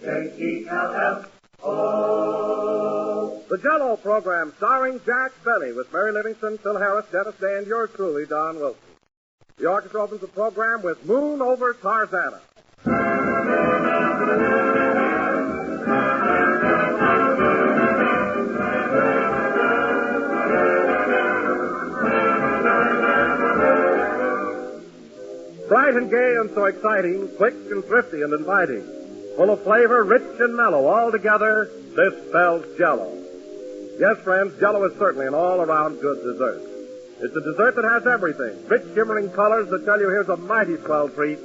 J-E-L-L-O. The Jell-O program starring Jack Benny with Mary Livingston, Phil Harris, Dennis Day, and yours truly, Don Wilson. The orchestra opens the program with Moon Over Tarzana. Bright and gay and so exciting, quick and thrifty and inviting. Full of flavor, rich and mellow, all together, this spells Jell-O. Yes, friends, Jell-O is certainly an all-around good dessert. It's a dessert that has everything. Rich, shimmering colors that tell you here's a mighty swell treat,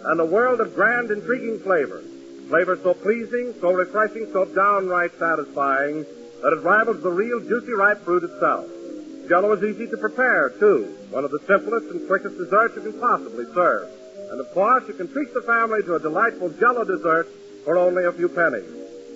and a world of grand, intriguing flavor. Flavor so pleasing, so refreshing, so downright satisfying, that it rivals the real juicy, ripe fruit itself. Jell-O is easy to prepare, too. One of the simplest and quickest desserts you can possibly serve. And, of course, you can treat the family to a delightful Jell-O dessert for only a few pennies.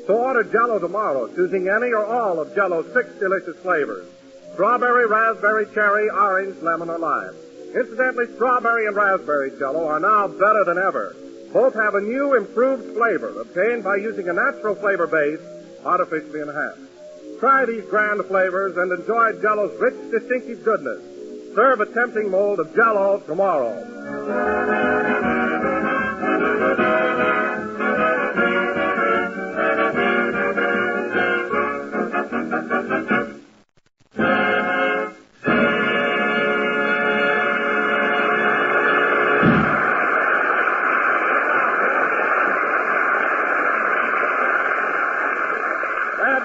So order Jell-O tomorrow, choosing any or all of Jell-O's 6 delicious flavors. Strawberry, raspberry, cherry, orange, lemon, or lime. Incidentally, strawberry and raspberry Jell-O are now better than ever. Both have a new, improved flavor obtained by using a natural flavor base artificially enhanced. Try these grand flavors and enjoy Jell-O's rich, distinctive goodness. Serve a tempting mold of Jell-O tomorrow.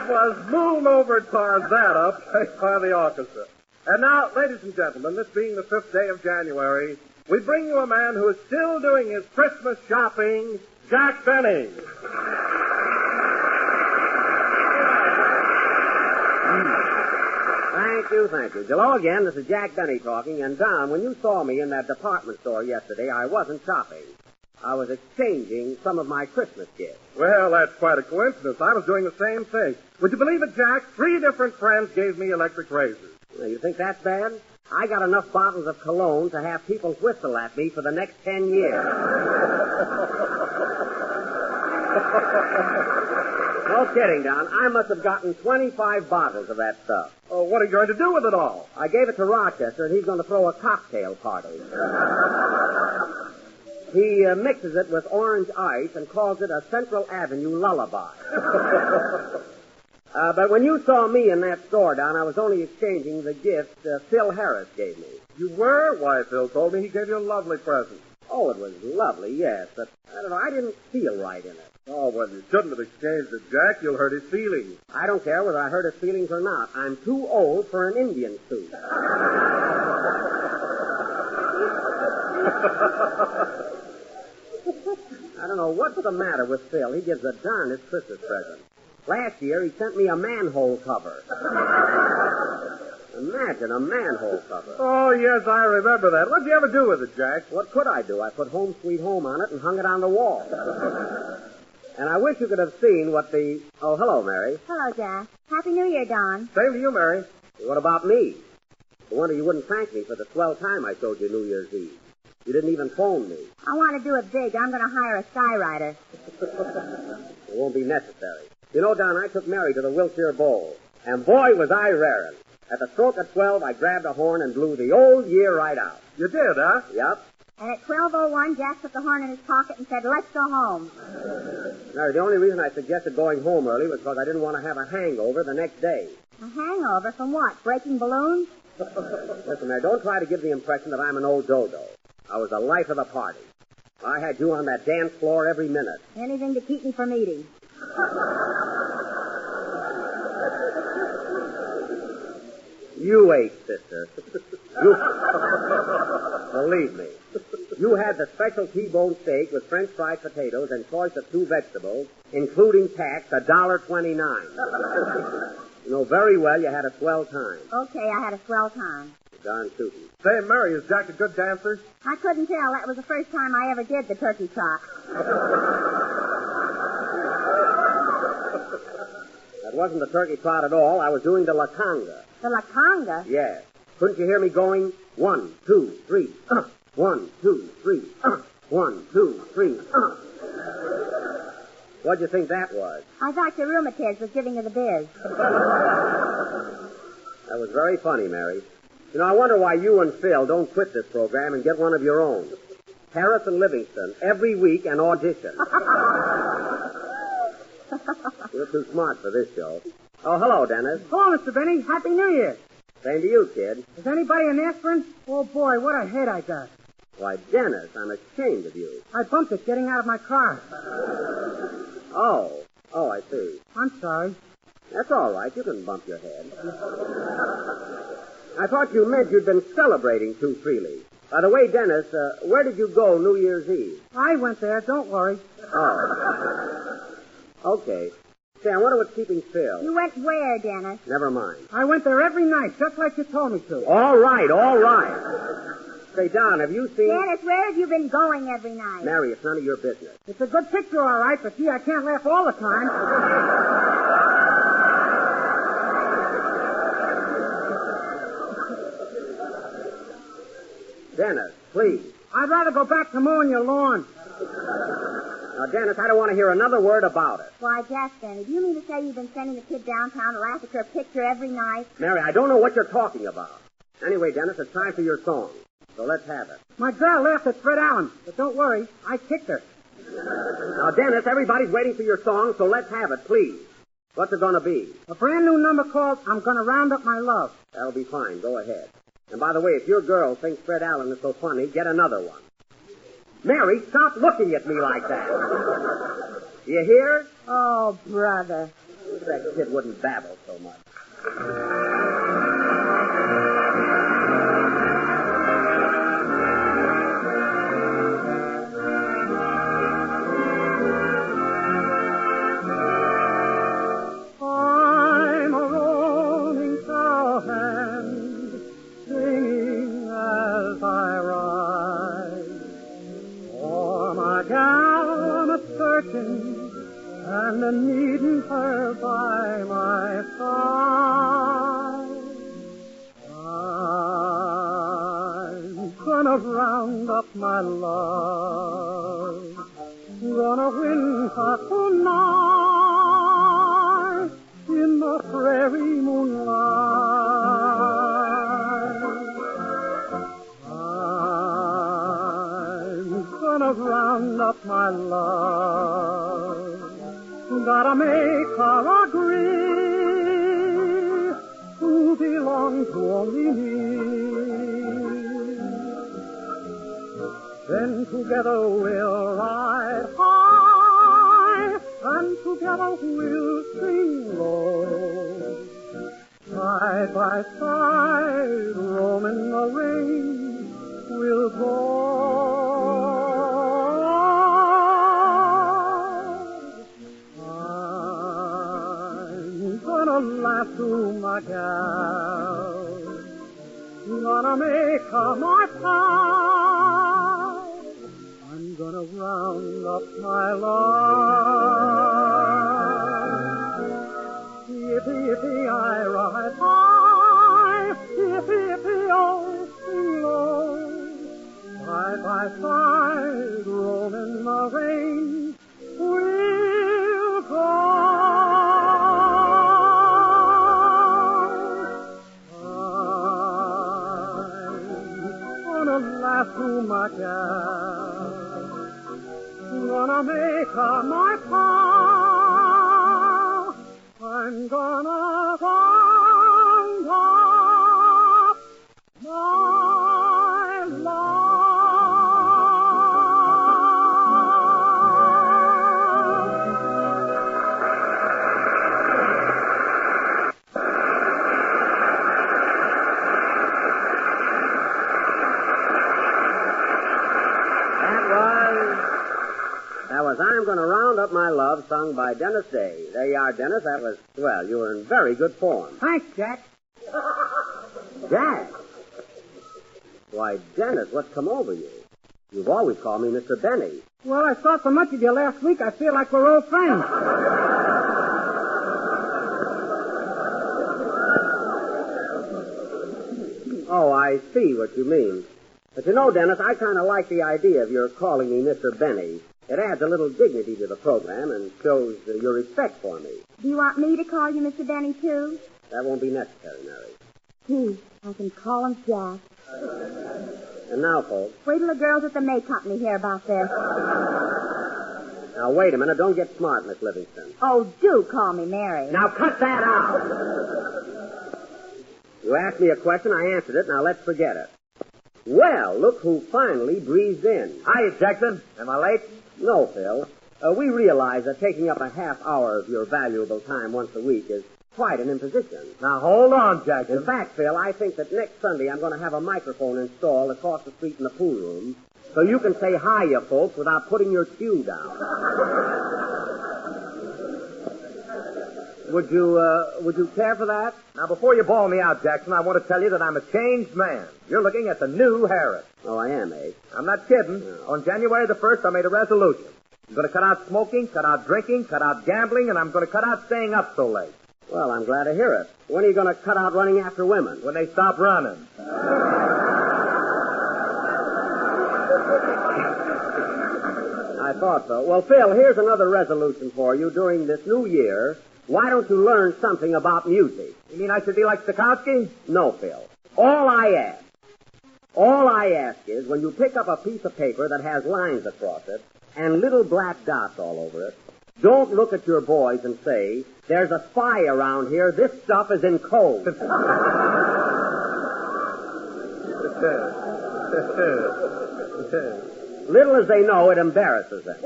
Was Moon Over Tarzana, played by the orchestra. And now, ladies and gentlemen, this being the 5th day of January, we bring you a man who is still doing his Christmas shopping, Jack Benny. Thank you. Hello again, this is Jack Benny talking, and Don, when you saw me in that department store yesterday, I wasn't shopping. I was exchanging some of my Christmas gifts. Well, that's quite a coincidence. I was doing the same thing. Would you believe it, Jack? 3 different friends gave me electric razors. Well, you think that's bad? I got enough bottles of cologne to have people whistle at me for the next 10 years. No kidding, Don. I must have gotten 25 bottles of that stuff. Oh, what are you going to do with it all? I gave it to Rochester, and he's going to throw a cocktail party. He mixes it with orange ice and calls it a Central Avenue lullaby. But when you saw me in that store, Don, I was only exchanging the gift Phil Harris gave me. You were? Why, Phil told me he gave you a lovely present. Oh, it was lovely, yes, but I don't know, I didn't feel right in it. Oh, well, you shouldn't have exchanged it, Jack. You'll hurt his feelings. I don't care whether I hurt his feelings or not. I'm too old for an Indian suit. I don't know what's the matter with Phil. He gives the darndest Christmas present. Last year, he sent me a manhole cover. Imagine, a manhole cover. Oh, yes, I remember that. What'd you ever do with it, Jack? What could I do? I put Home Sweet Home on it and hung it on the wall. And I wish you could have seen what the... Oh, hello, Mary. Hello, Jack. Happy New Year, Don. Same to you, Mary. What about me? I wonder you wouldn't thank me for the swell time I showed you New Year's Eve. You didn't even phone me. I want to do it big. I'm going to hire a skywriter. It won't be necessary. You know, Don, I took Mary to the Wilshire Bowl, and boy, was I raring. At the stroke of 12, I grabbed a horn and blew the old year right out. You did, huh? Yep. And at 12:01, Jack put the horn in his pocket and said, "Let's go home." Mary, the only reason I suggested going home early was because I didn't want to have a hangover the next day. A hangover from what? Breaking balloons? Listen, Mary, don't try to give the impression that I'm an old dodo. I was the life of the party. I had you on that dance floor every minute. Anything to keep me from eating. You ate, sister. You... Believe me. You had the special T-bone steak with French fried potatoes and choice of 2 vegetables, including tax, $1.29. You know very well you had a swell time. Okay, I had a swell time. Darn tootin'. Say, Mary, is Jack a good dancer? I couldn't tell. That was the first time I ever did the turkey trot. That wasn't the turkey trot at all. I was doing the la conga. The la conga? Yes. Couldn't you hear me going 1, 2, 3, 1, 2, 3, 1, 2, 3, What'd you think that was? I thought your rheumatiz was giving you the biz. That was very funny, Mary. You know, I wonder why you and Phil don't quit this program and get one of your own. Harris and Livingston, every week an audition. You're too smart for this show. Oh, hello, Dennis. Hello, Mr. Benny. Happy New Year. Same to you, kid. Is anybody in aspirin? Oh, boy, what a head I got. Why, Dennis, I'm ashamed of you. I bumped it getting out of my car. Oh, I see. I'm sorry. That's all right. You can bump your head. I thought you meant you'd been celebrating too freely. By the way, Dennis, where did you go New Year's Eve? I went there. Don't worry. Oh. Okay. Say, I wonder what's keeping Phil. You went where, Dennis? Never mind. I went there every night, just like you told me to. All right. Say, Don, have you seen... Dennis, where have you been going every night? Mary, it's none of your business. It's a good picture, all right, but gee, I can't laugh all the time. Dennis, please. I'd rather go back to mowing your lawn. Now, Dennis, I don't want to hear another word about it. Why, Jack, Benny, do you mean to say you've been sending the kid downtown to laugh at your picture every night? Mary, I don't know what you're talking about. Anyway, Dennis, it's time for your song. So let's have it. My girl laughed at Fred Allen, but don't worry, I kicked her. Now, Dennis, everybody's waiting for your song, so let's have it, please. What's it going to be? A brand new number called I'm Gonna Round Up My Love. That'll be fine. Go ahead. And by the way, if your girl thinks Fred Allen is so funny, get another one. Mary, stop looking at me like that. You hear? Oh, brother. Wish that kid wouldn't babble so much. I'm a rolling cowhand, singing as I ride. For my gal I'm a-searching and a-needing her by my side. I'm gonna round up my love, gonna win her tonight in the prairie moonlight. I'm gonna round up my love, gotta make her agree to belong to only me. Then together we'll ride high, and together we'll sing low. Side by side, roaming the rain, we'll go. I'm gonna laugh to my gal, gonna make her my pal. I'm gonna round up my love. Yippee, yippee, I ride high. Yippee, yippee, oh, sing low. Side by side, roaming the rain, we'll go. I'm gonna laugh to my gal, gonna make her my pal. I'm gonna round up my love. That was I'm Gonna Round Up My Love, sung by Dennis Day. There you are, Dennis. That was, well, you were in very good form. Thanks, Jack. Jack? Why, Dennis, what's come over you? You've always called me Mr. Benny. Well, I saw so much of you last week, I feel like we're old friends. Oh, I see what you mean. But you know, Dennis, I kind of like the idea of your calling me Mr. Benny. It adds a little dignity to the program and shows your respect for me. Do you want me to call you Mr. Benny, too? That won't be necessary, Mary. Gee, I can call him Jack. And now, folks. Wait till the girls at the May Company hear about this. Now, wait a minute. Don't get smart, Miss Livingston. Oh, do call me Mary. Now, cut that out. You asked me a question, I answered it. Now, let's forget it. Well, look who finally breezed in. Hiya, Jackson. Am I late? No, Phil. We realize that taking up a half hour of your valuable time once a week is quite an imposition. Now, hold on, Jackson. In fact, Phil, I think that next Sunday I'm going to have a microphone installed across the street in the pool room so you can say hi, you folks, without putting your cue down. Would you care for that? Now, before you bawl me out, Jackson, I want to tell you that I'm a changed man. You're looking at the new Harris. Oh, I am, eh? I'm not kidding. No. On January the 1st, I made a resolution. I'm going to cut out smoking, cut out drinking, cut out gambling, and I'm going to cut out staying up so late. Well, I'm glad to hear it. When are you going to cut out running after women? When they stop running. I thought so. Well, Phil, here's another resolution for you during this new year. Why don't you learn something about music? You mean I should be like Stokowski? No, Phil. All I ask is when you pick up a piece of paper that has lines across it and little black dots all over it, don't look at your boys and say, there's a spy around here. This stuff is in code. Little as they know, it embarrasses them.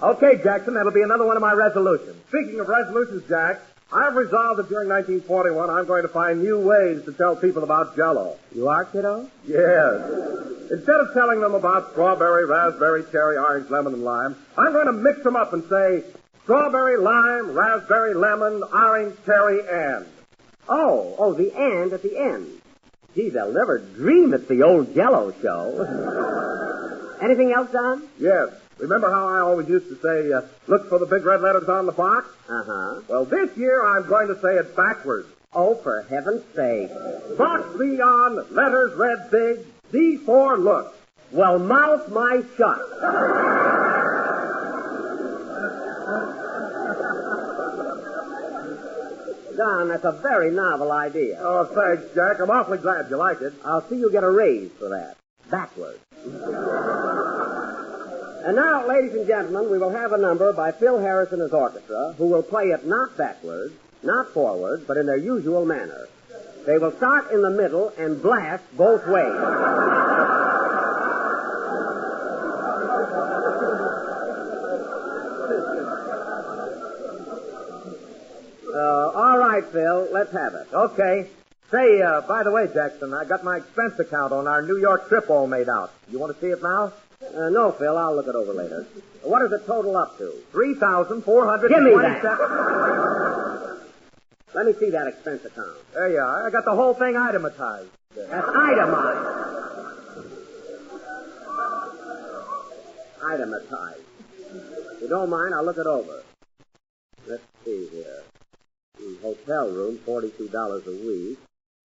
Okay, Jackson, that'll be another one of my resolutions. Speaking of resolutions, Jack, I've resolved that during 1941 I'm going to find new ways to tell people about Jell-O. You are, kiddo? Yes. Instead of telling them about strawberry, raspberry, cherry, orange, lemon, and lime, I'm going to mix them up and say strawberry, lime, raspberry, lemon, orange, cherry, and. Oh, the and at the end. Gee, they'll never dream it's the old Jell-O show. Anything else, Don? Yes. Remember how I always used to say, look for the big red letters on the box? Uh-huh. Well, this year I'm going to say it backwards. Oh, for heaven's sake. Box B on, letters read big, D4 look. Well, mouth my shut. Don, that's a very novel idea. Oh, thanks, Jack. I'm awfully glad you like it. I'll see you get a raise for that. Backwards. And now, ladies and gentlemen, we will have a number by Phil Harris and his orchestra, who will play it not backwards, not forwards, but in their usual manner. They will start in the middle and blast both ways. All right, Phil, let's have it. Okay. Say, by the way, Jackson, I got my expense account on our New York trip all made out. You want to see it now? No, Phil, I'll look it over later. What is the total up to? $3,427. Give me that. Let me see that expense account. There you are. I got the whole thing itemized. That's itemized. Itemized. If you don't mind, I'll look it over. Let's see here. Hotel room, $42 a week.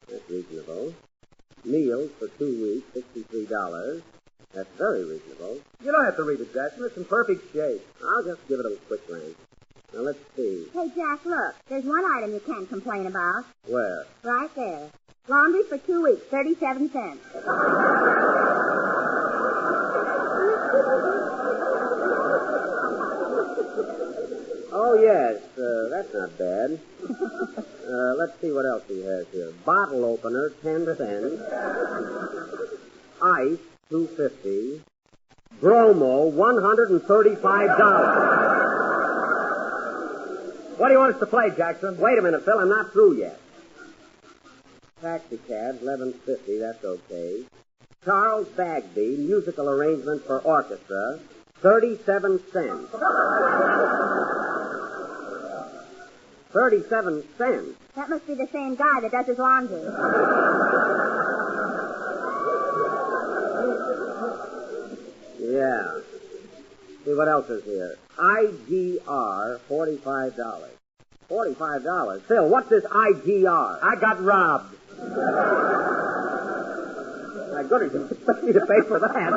That's reasonable. Meals for 2 weeks, $63. That's very reasonable. You don't have to read it, Jackson. It's in perfect shape. I'll just give it a quick glance. Now, let's see. Hey, Jack, look. There's one item you can't complain about. Where? Right there. Laundry for 2 weeks, 37 cents. Oh, yes. That's not bad. Let's see what else he has here. Bottle opener, 10 cents. Ice, $2.50. Bromo, $135. What do you want us to play, Jackson? Wait a minute, Phil. I'm not through yet. Taxi cab, $11.50. That's okay. Charles Bagby, musical arrangement for orchestra, 37 cents. 37 cents? That must be the same guy that does his laundry. Yeah. See what else is here. IGR, $45. $45? Phil, what's this IGR? I got robbed. My goodness, you expect me to pay for that?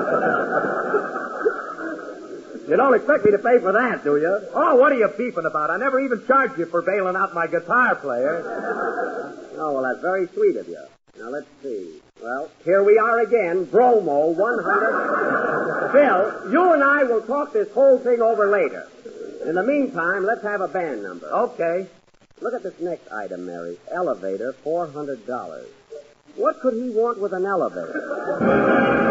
You don't expect me to pay for that, do you? Oh, what are you beefing about? I never even charged you for bailing out my guitar player. Oh, well, that's very sweet of you. Now, let's see. Well, here we are again. Bromo, 100. Phil, you and I will talk this whole thing over later. In the meantime, let's have a band number. Okay. Look at this next item, Mary. Elevator, $400. What could he want with an elevator?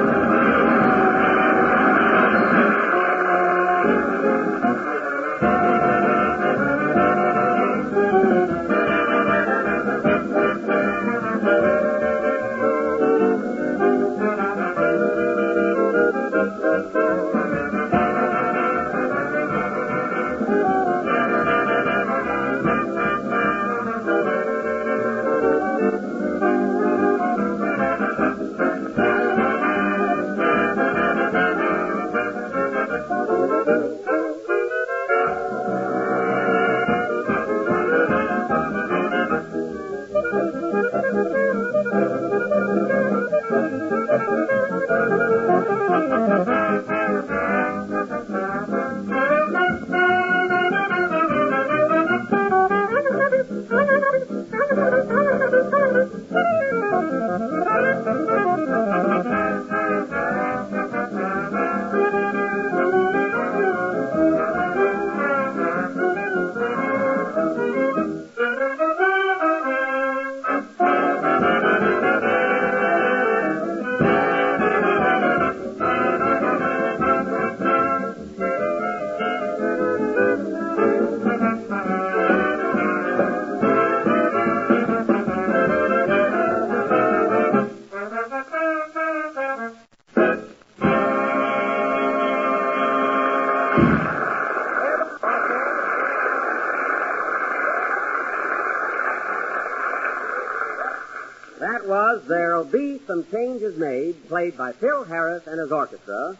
That was There'll Be Some Changes Made, played by Phil Harris and his orchestra,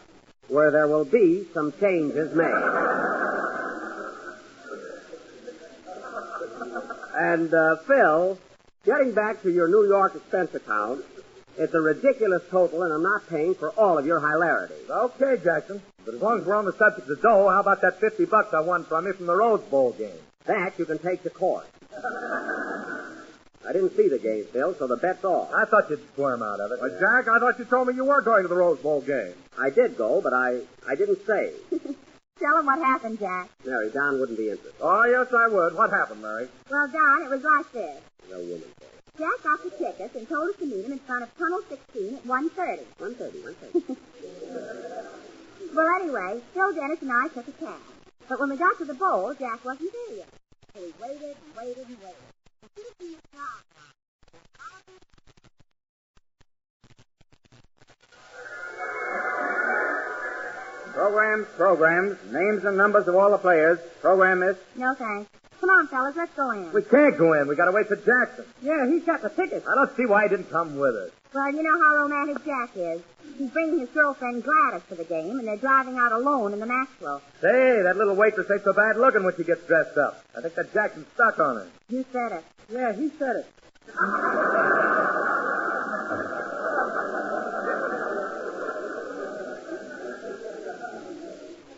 where there will be some changes made. And, Phil, getting back to your New York expense account, it's a ridiculous total, and I'm not paying for all of your hilarity. Okay, Jackson. But as long as we're on the subject of dough, how about that $50 I won from you from the Rose Bowl game? That you can take to court. I didn't see the game, Phil, so the bet's off. I thought you'd squirm out of it. Jack, I thought you told me you were going to the Rose Bowl game. I did go, but I didn't say. Tell him what happened, Jack. Mary, Don wouldn't be interested. Oh, yes, I would. What happened, Mary? Well, Don, it was like this. No woman. Jack got the tickets and told us to meet him in front of Tunnel 16 at 1:30. 1:30. Well, anyway, Phil Dennis and I took a cab. But when we got to the bowl, Jack wasn't there yet. So we waited and waited and waited. Programs, names and numbers of all the players. Program, miss. No, thanks. Come on, fellas, let's go in. We can't go in. We got to wait for Jackson. Yeah, he's got the tickets. I don't see why he didn't come with us. Well, you know how romantic Jack is. He's bringing his girlfriend Gladys to the game, and they're driving out alone in the Maxwell. Say, that little waitress ain't so bad looking when she gets dressed up. I think that Jackson's stuck on her. You said it. Yeah, he said it.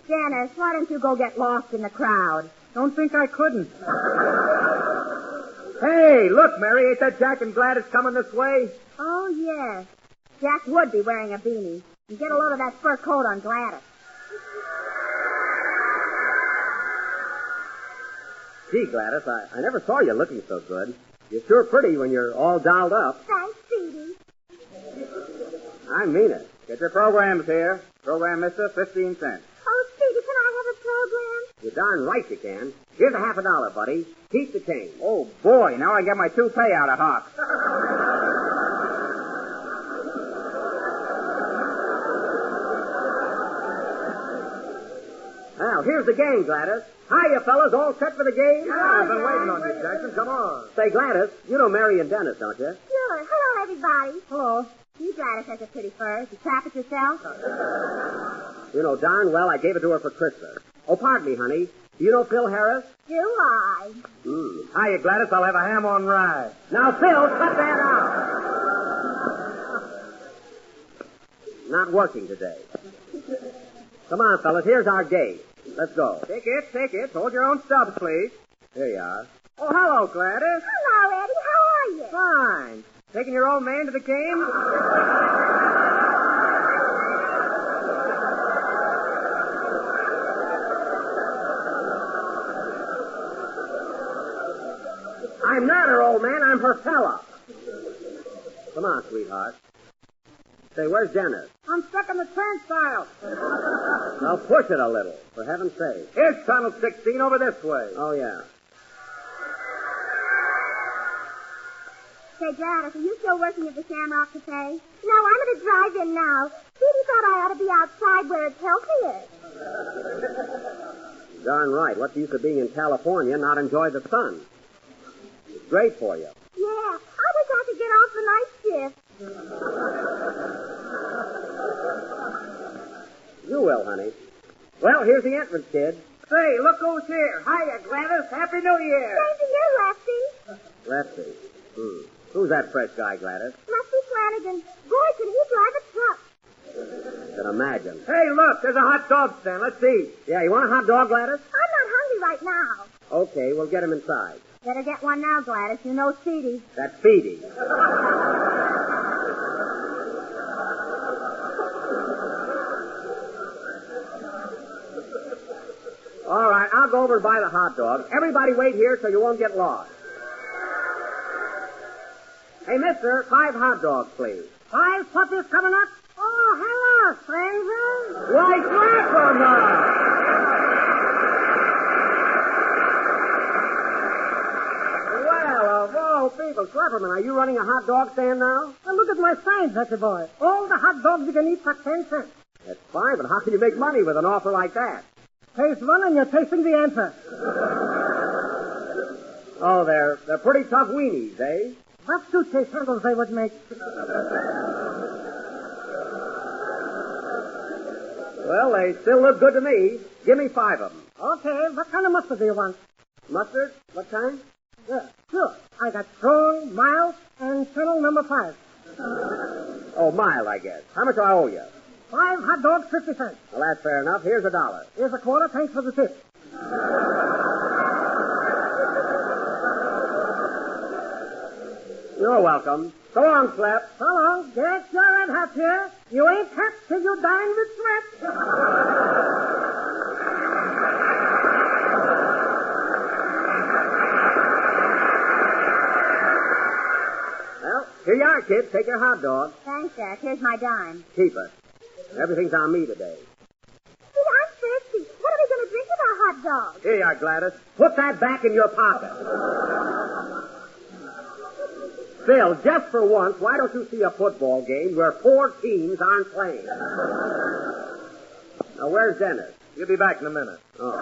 Dennis, why don't you go get lost in the crowd? Don't think I couldn't. Hey, look, Mary, ain't that Jack and Gladys coming this way? Oh, yes. Jack would be wearing a beanie. And get a load of that fur coat on Gladys. Gee, Gladys, I never saw you looking so good. You're sure pretty when you're all dolled up. Thanks, Speedy. I mean it. Get your programs here. Program, mister, 15 cents. Oh, Speedy, can I have a program? You're darn right you can. Here's $50, buddy. Keep the change. Oh, boy, now I get my toupee out of Hawk. Now, here's the game, Gladys. Hiya, fellas, all set for the game? Yeah, I've been waiting on you, Jackson. Come on. Say, Gladys, you know Mary and Dennis, don't you? Sure. Hello, everybody. Hello. You, Gladys, has a pretty fur. You trap it yourself? You know darn well I gave it to her for Christmas. Oh, pardon me, honey. Do you know Phil Harris? Do I? Hiya, Gladys. I'll have a ham on rye. Now, Phil, cut that out. Not working today. Come on, fellas. Here's our gate. Let's go. Tickets. Hold your own stubs, please. Here you are. Oh, hello, Gladys. Hello, Eddie. How are you? Fine. Taking your old man to the game? I'm not her old man. I'm her fella. Come on, sweetheart. Say, where's Dennis? I'm stuck in the turnstile. Now push it a little, for heaven's sake. Here's Tunnel 16 over this way. Oh, yeah. Say, Gladys, are you still working at the Shamrock Cafe? No, I'm at a drive-in now. Phoebe thought I ought to be outside where it's healthier. Darn right. What's the use of being in California and not enjoy the sun? It's great for you. Yeah, I wish I could get off the night shift. You will, honey. Well, here's the entrance, kid. Say, look who's here. Hiya, Gladys. Happy New Year. Same to you, Lefty. Lefty. Who's that fresh guy, Gladys? Lefty Flanagan. Boy, can he drive a truck. Can imagine. Hey, look, there's a hot dog stand. Let's eat. Yeah, you want a hot dog, Gladys? I'm not hungry right now. Okay, we'll get him inside. Better get one now, Gladys. You know Speedy. That's Speedy. All right, I'll go over and buy the hot dog. Everybody wait here so you won't get lost. Hey, mister, 5 hot dogs, please. 5 puppies coming up? Oh, hello, stranger. Why, slap 'em up! Well, of all people, Slapperman, are you running a hot dog stand now? Well, look at my sign, Jackie boy. All the hot dogs you can eat for 10 cents. That's fine, but how can you make money with an offer like that? Taste one and you're tasting the answer. Oh, they're pretty tough weenies, eh? What suitcase handles they would make. Well, they still look good to me. Give me 5 of them. Okay, what kind of mustard do you want? Mustard? What kind? Yeah, sure. I got strong, mild, and channel number 5. Oh, mild, I guess. How much do I owe you? 5 hot dogs, 50 cents. Well, that's fair enough. Here's $1. Here's a quarter. Thanks for the tip. You're welcome. So long, Slap. So long. Get your red hat here. You ain't happy till you dine with sweat. Well, here you are, kids. Take your hot dog. Thanks, Jack. Here's my dime. Keep it. Everything's on me today. See, I'm thirsty. What are we going to drink with our hot dog? Here you are, Gladys. Put that back in your pocket. Phil, just for once, why don't you see a football game where 4 teams aren't playing? Now, where's Dennis? You'll be back in a minute. Oh.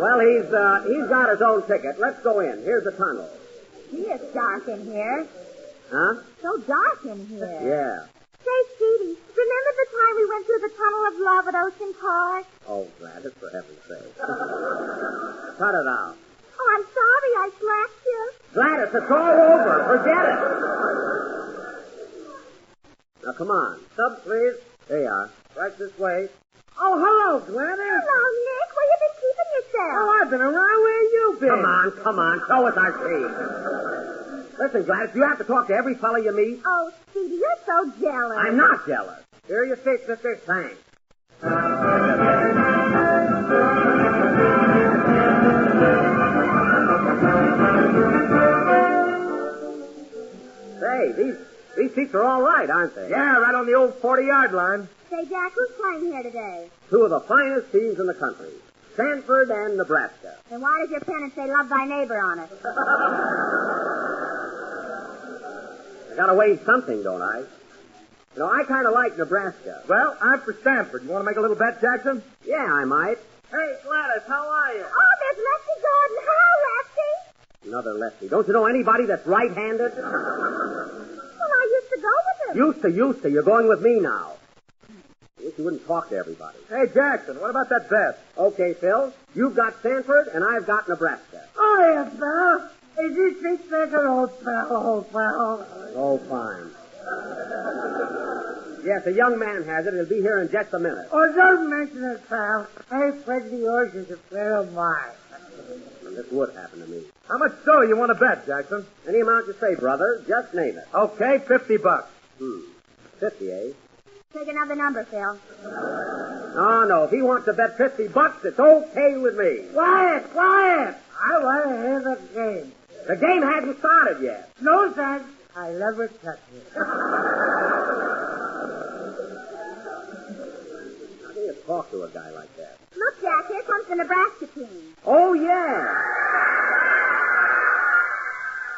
Well, he's got his own ticket. Let's go in. Here's the tunnel. Gee, it's dark in here. Huh? So dark in here. Yeah. Say, Speedy, remember the time we went through the Tunnel of Love at Ocean Park? Oh, Gladys, for heaven's sake. Cut it out. Oh, I'm sorry I slapped you. Gladys, it's all over. Forget it. Now, come on. Subs, please. There you are. Right this way. Oh, hello, Gladys. Hello, Nick. Where you been keeping yourself? Oh, I've been around. Where you been? Come on. Show us our team. Listen, Gladys, you have to talk to every fellow you meet. Oh, Speedy, you're so jealous. I'm not jealous. Here are your seats, mister. Thanks. Say, these seats are all right, aren't they? Yeah, right on the old 40-yard line. Say, Jack, who's playing here today? 2 of the finest teams in the country, Stanford and Nebraska. Then why does your pennant say love thy neighbor on it? I gotta weigh something, don't I? You know, I kind of like Nebraska. Well, I'm for Stanford. You want to make a little bet, Jackson? Yeah, I might. Hey, Gladys, how are you? Oh, there's Lefty Gordon. Hello, Lefty. Another lefty. Don't you know anybody that's right-handed? Well, I used to go with him. Used to. You're going with me now. Wish she wouldn't talk to everybody. Hey, Jackson, what about that bet? Okay, Phil, you've got Stanford, and I've got Nebraska. Oh, yes, pal. Is this big second, old pal? Oh, fine. Yes, a young man has it. He'll be here in just a minute. Oh, don't mention it, pal. I pledged the ocean to play of mine. This would happen to me. How much dough you want to bet, Jackson? Any amount you say, brother. Just name it. Okay, $50. 50, eh? Take another number, Phil. No. If he wants to bet $50, it's okay with me. Quiet! I want to hear the game. The game hasn't started yet. No, thanks. I never touch it. How do you talk to a guy like that? Look, Jack, here comes the Nebraska team. Oh, yeah.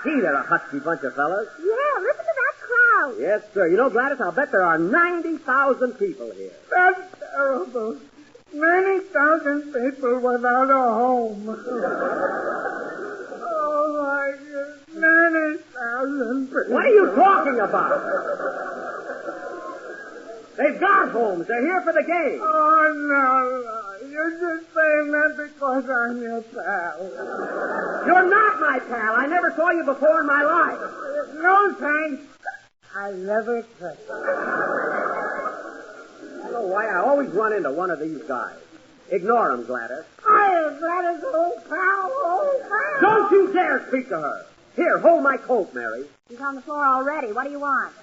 Gee, they're a husky bunch of fellas. Yeah, listen to that crowd. Yes, sir. You know, Gladys, I'll bet there are 90,000 people here. That's terrible. 90,000 people without a home. Oh, my goodness. 90,000 people. What are you talking about? They've got homes. They're here for the game. Oh, no. You're just saying that because I'm your pal. You're not my pal. I never saw you before in my life. No, thanks. I never touch it. I don't know why I always run into one of these guys. Ignore them, Gladys. Hi, Gladys, old pal. Don't you dare speak to her. Here, hold my coat, Mary. He's on the floor already. What do you want?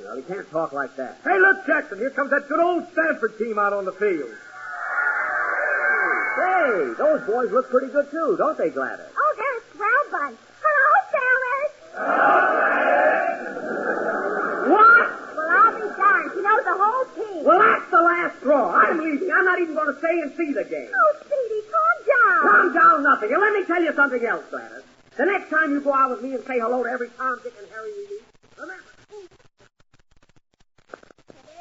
No, you can't talk like that. Hey, look, Jackson, here comes that good old Stanford team out on the field. Say, those boys look pretty good, too, don't they, Gladys? Oh, they're a swell bunch. Hello, fellas. What? Well, I'll be darned. She knows the whole team. Well, that's the last straw. I'm leaving. I'm not even going to stay and see the game. Oh, Speedy, calm down. Calm down, nothing. And let me tell you something else, Gladys. The next time you go out with me and say hello to every Tom, Dick, and Harry we meet, remember. There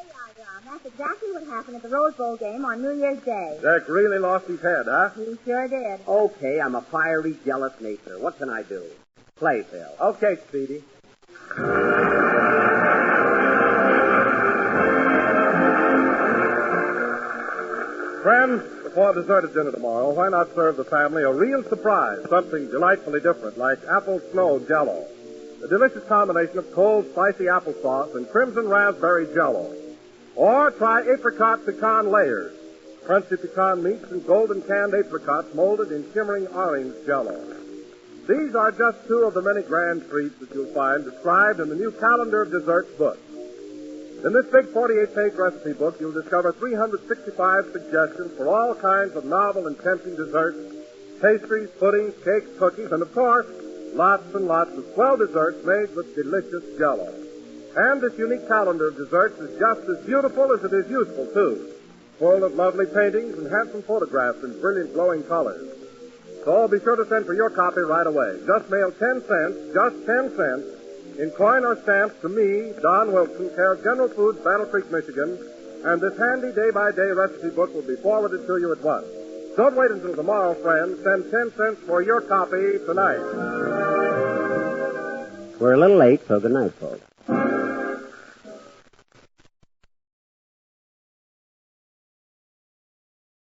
you are, John. That's exactly what happened at the Rose Bowl game on New Year's Day. Jack really lost his head, huh? He sure did. Okay, I'm a fiery, jealous nature. What can I do? Play, Phil. Okay, Speedy. Friends, before dessert at dinner tomorrow, why not serve the family a real surprise, something delightfully different, like apple snow jello. A delicious combination of cold, spicy applesauce and crimson raspberry jello. Or try apricot pecan layers, crunchy pecan meats and golden canned apricots molded in shimmering orange jello. These are just two of the many grand treats that you'll find described in the new Calendar of Desserts book. In this big 48-page recipe book, you'll discover 365 suggestions for all kinds of novel and tempting desserts, pastries, puddings, cakes, cookies, and, of course, lots and lots of swell desserts made with delicious jello. And this unique calendar of desserts is just as beautiful as it is useful, too, full of lovely paintings and handsome photographs in brilliant glowing colors. So be sure to send for your copy right away. Just mail 10 cents, just 10 cents, in coin or stamps to me, Don Wilson, care of General Foods, Battle Creek, Michigan, and this handy day-by-day recipe book will be forwarded to you at once. Don't wait until tomorrow, friends. Send 10 cents for your copy tonight. We're a little late, so good night, folks.